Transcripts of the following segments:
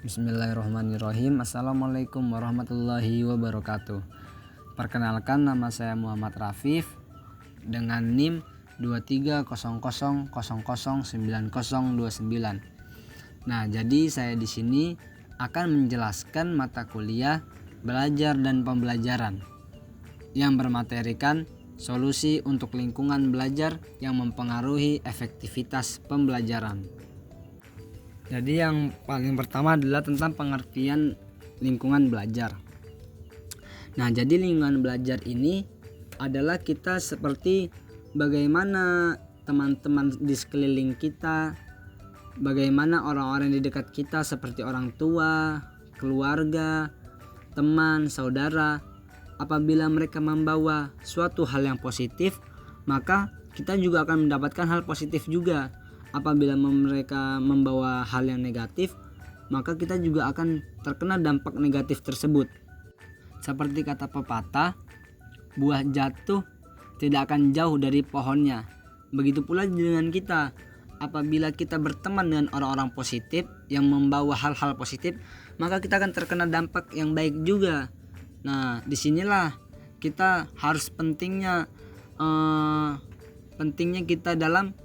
Bismillahirrahmanirrahim. Assalamualaikum warahmatullahi wabarakatuh. Perkenalkan, nama saya Muhammad Rafif dengan NIM 2300009029. Nah, jadi saya di sini akan menjelaskan mata kuliah belajar dan pembelajaran yang bermaterikan solusi untuk lingkungan belajar yang mempengaruhi efektivitas pembelajaran. Jadi yang paling pertama adalah tentang pengertian lingkungan belajar. Nah, jadi lingkungan belajar ini adalah kita seperti bagaimana teman-teman di sekeliling kita, bagaimana orang-orang di dekat kita seperti orang tua, keluarga, teman, saudara. Apabila mereka membawa suatu hal yang positif, maka kita juga akan mendapatkan hal positif juga. Apabila mereka membawa hal yang negatif, maka kita juga akan terkena dampak negatif tersebut. Seperti kata pepatah, buah jatuh tidak akan jauh dari pohonnya. Begitu pula dengan kita. Apabila kita berteman dengan orang-orang positif yang membawa hal-hal positif, maka kita akan terkena dampak yang baik juga. Nah, disinilah kita harus pentingnya kita dalam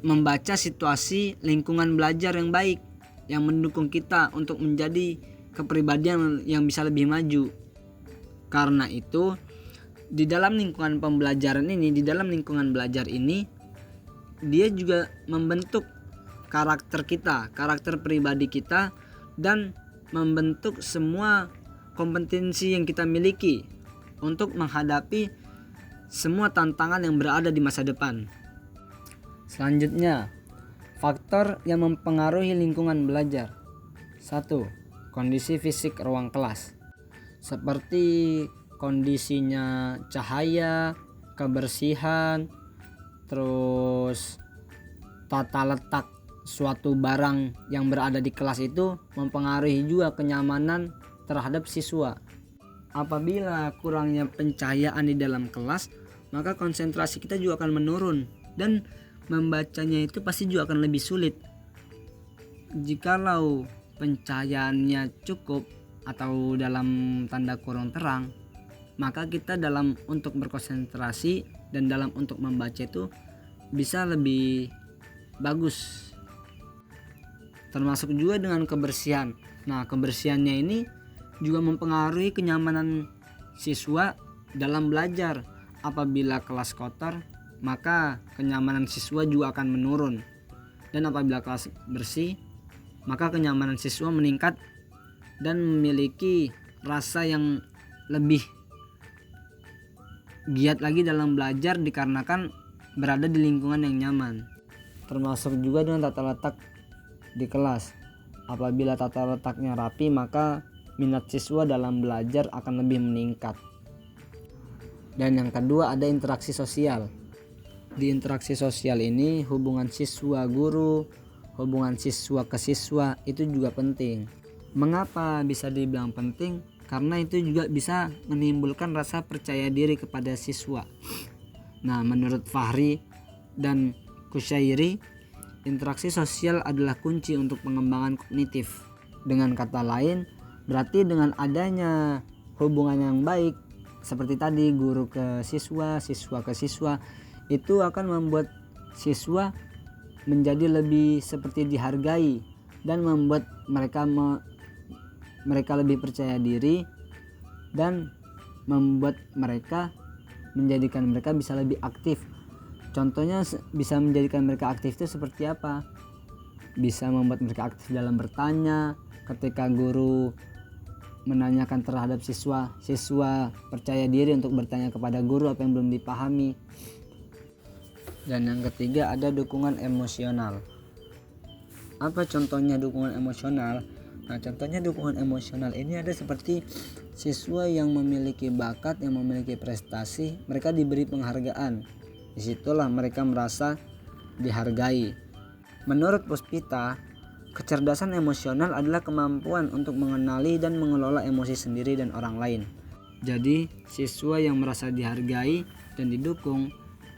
membaca situasi lingkungan belajar yang baik, yang mendukung kita untuk menjadi kepribadian yang bisa lebih maju. Karena itu, di dalam lingkungan belajar ini, dia juga membentuk karakter kita, karakter pribadi kita, dan membentuk semua kompetensi yang kita miliki untuk menghadapi semua tantangan yang berada di masa depan. Selanjutnya, faktor yang mempengaruhi lingkungan belajar. 1. Kondisi fisik ruang kelas. Seperti kondisinya cahaya, kebersihan, terus tata letak suatu barang yang berada di kelas itu mempengaruhi juga kenyamanan terhadap siswa. Apabila kurangnya pencahayaan di dalam kelas, maka konsentrasi kita juga akan menurun dan membacanya itu pasti juga akan lebih sulit. Jikalau pencahayaannya cukup atau dalam tanda kurung terang, maka kita dalam untuk berkonsentrasi dan dalam untuk membaca itu bisa lebih bagus. Termasuk juga dengan kebersihan. Nah, kebersihannya ini juga mempengaruhi kenyamanan siswa dalam belajar. Apabila kelas kotor, maka kenyamanan siswa juga akan menurun. Dan apabila kelas bersih, maka kenyamanan siswa meningkat dan memiliki rasa yang lebih giat lagi dalam belajar dikarenakan berada di lingkungan yang nyaman. Termasuk juga dengan tata letak di kelas. Apabila tata letaknya rapi, maka minat siswa dalam belajar akan lebih meningkat. Dan yang kedua, ada interaksi sosial. Di interaksi sosial ini, hubungan siswa guru, hubungan siswa ke siswa itu juga penting. Mengapa bisa dibilang penting? Karena itu juga bisa menimbulkan rasa percaya diri kepada siswa. Nah, menurut Fahri dan Kusyairi, interaksi sosial adalah kunci untuk pengembangan kognitif. Dengan kata lain, berarti dengan adanya hubungan yang baik seperti tadi guru ke siswa, siswa ke siswa, itu akan membuat siswa menjadi lebih seperti dihargai dan membuat mereka lebih percaya diri dan membuat mereka menjadikan mereka bisa lebih aktif. Contohnya bisa menjadikan mereka aktif itu seperti apa? Bisa membuat mereka aktif dalam bertanya. Ketika guru menanyakan terhadap siswa, siswa percaya diri untuk bertanya kepada guru apa yang belum dipahami. Dan yang ketiga, ada dukungan emosional. Apa contohnya dukungan emosional? Nah, contohnya dukungan emosional ini ada seperti siswa yang memiliki bakat, yang memiliki prestasi, mereka diberi penghargaan. Disitulah mereka merasa dihargai. Menurut Puspita, kecerdasan emosional adalah kemampuan untuk mengenali dan mengelola emosi sendiri dan orang lain. Jadi, siswa yang merasa dihargai dan didukung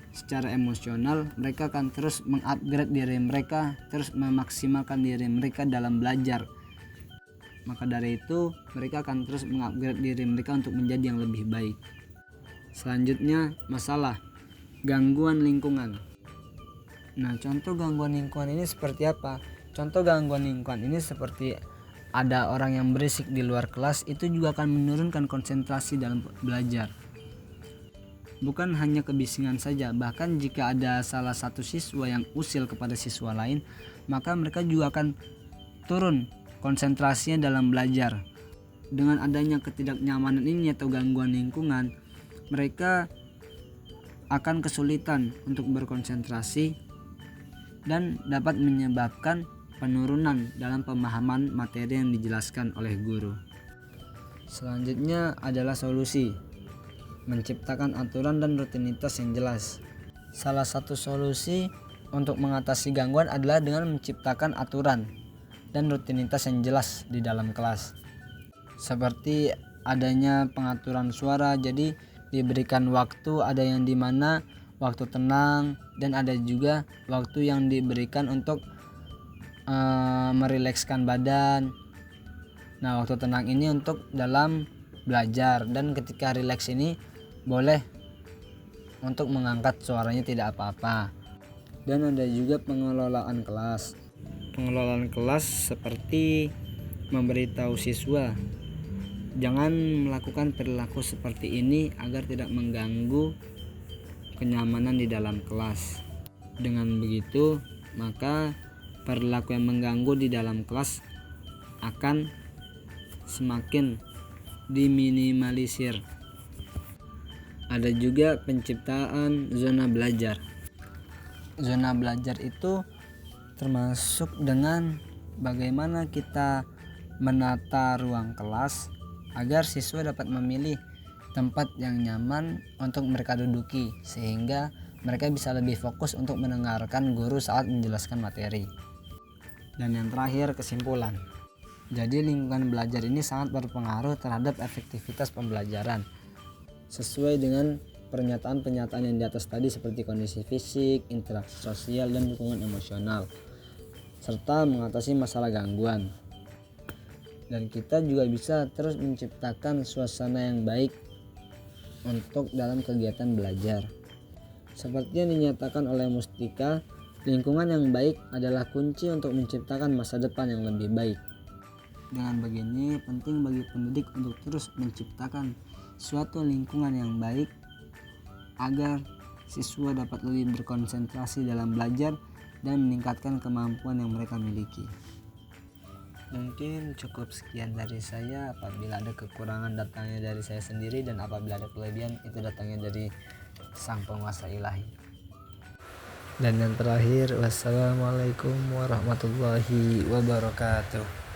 secara emosional, mereka akan terus mengupgrade diri mereka, terus memaksimalkan diri mereka dalam belajar. maka dari itu mereka akan terus mengupgrade diri mereka untuk menjadi yang lebih baik. Selanjutnya, masalah gangguan lingkungan. Nah, contoh gangguan lingkungan ini seperti apa? Contoh gangguan lingkungan ini seperti ada orang yang berisik di luar kelas, itu juga akan menurunkan konsentrasi dalam belajar. Bukan hanya kebisingan saja, bahkan jika ada salah satu siswa yang usil kepada siswa lain, maka mereka juga akan turun konsentrasinya dalam belajar. Dengan adanya ketidaknyamanan ini atau gangguan lingkungan, mereka akan kesulitan untuk berkonsentrasi dan dapat menyebabkan penurunan dalam pemahaman materi yang dijelaskan oleh guru. Selanjutnya adalah solusi. Menciptakan aturan dan rutinitas yang jelas. Salah satu solusi untuk mengatasi gangguan adalah dengan menciptakan aturan dan rutinitas yang jelas di dalam kelas. Seperti adanya pengaturan suara, jadi diberikan waktu, ada yang dimana waktu tenang dan ada juga waktu yang diberikan untuk merilekskan badan. Nah, waktu tenang ini untuk dalam belajar, dan ketika rileks ini boleh untuk mengangkat suaranya tidak apa-apa. Dan ada juga pengelolaan kelas. Pengelolaan kelas seperti memberitahu siswa jangan melakukan perilaku seperti ini agar tidak mengganggu kenyamanan di dalam kelas. Dengan begitu, maka perilaku yang mengganggu di dalam kelas akan semakin diminimalisir. Ada juga penciptaan zona belajar. Zona belajar itu termasuk dengan bagaimana kita menata ruang kelas agar siswa dapat memilih tempat yang nyaman untuk mereka duduki, sehingga mereka bisa lebih fokus untuk mendengarkan guru saat menjelaskan materi. Dan yang terakhir, kesimpulan. Jadi lingkungan belajar ini sangat berpengaruh terhadap efektivitas pembelajaran. Sesuai dengan pernyataan-pernyataan yang di atas tadi seperti kondisi fisik, interaksi sosial, dan dukungan emosional, serta mengatasi masalah gangguan. Dan kita juga bisa terus menciptakan suasana yang baik untuk dalam kegiatan belajar. Seperti yang dinyatakan oleh Mustika, lingkungan yang baik adalah kunci untuk menciptakan masa depan yang lebih baik. Dengan begini, penting bagi pendidik untuk terus menciptakan suatu lingkungan yang baik agar siswa dapat lebih berkonsentrasi dalam belajar dan meningkatkan kemampuan yang mereka miliki. Mungkin cukup sekian dari saya. Apabila ada kekurangan, datangnya dari saya sendiri, dan apabila ada kelebihan, itu datangnya dari Sang Penguasa Ilahi. Dan yang terakhir, wassalamualaikum warahmatullahi wabarakatuh.